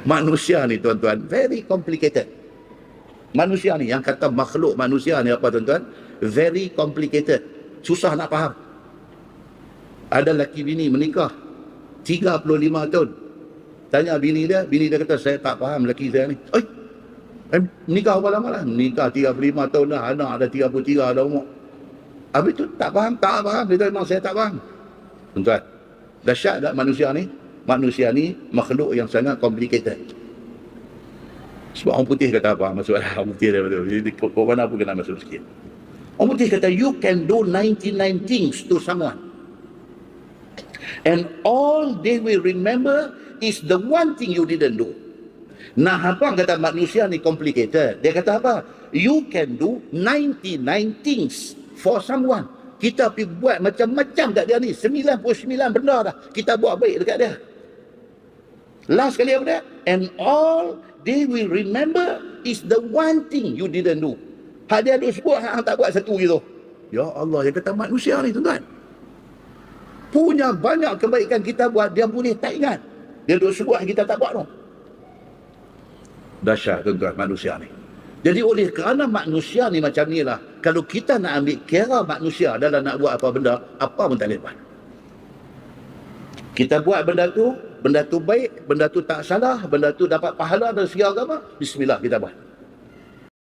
Manusia ni tuan-tuan, very complicated. Manusia ni, yang kata makhluk manusia ni apa tuan-tuan? Very complicated. Susah nak faham. Ada lelaki bini menikah 35 tahun. Tanya bini dia kata, saya tak faham lelaki saya ni. Menikah berapa lama lah? Menikah 35 tahun dah, anak ada 33 dah umur. Habis tu tak faham. Dia kata, memang saya tak faham. Tuan-tuan, dahsyat tak manusia ni? Manusia ni makhluk yang sangat complicated. Sebab orang putih kata apa? Maksud orang putih dia betul. Jadi kau mana pun kena masuk sikit. Orang putih kata, you can do 99 things to someone, and all they will remember is the one thing you didn't do. Nah, apa kata manusia ni complicated? Dia kata apa? You can do 99 things for someone. Kita pergi buat macam-macam kat dia ni. 99 benda dah kita buat baik dekat dia. Last kali apa dia? And all they will remember is the one thing you didn't do. Hak dia duk sebut, hang tak buat satu gitu. Ya Allah, yang kata manusia ni tuan-tuan, punya banyak kebaikan kita buat, dia boleh tak ingat. Dia duk sebut kita tak buat tu. Dahsyat tuan-tuan manusia ni. Jadi oleh kerana manusia ni macam ni lah, kalau kita nak ambil kira manusia dalam nak buat apa benda, apa pun tak boleh buat. Kita buat benda tu baik, benda tu tak salah, benda tu dapat pahala dan segala agama, bismillah kita buat.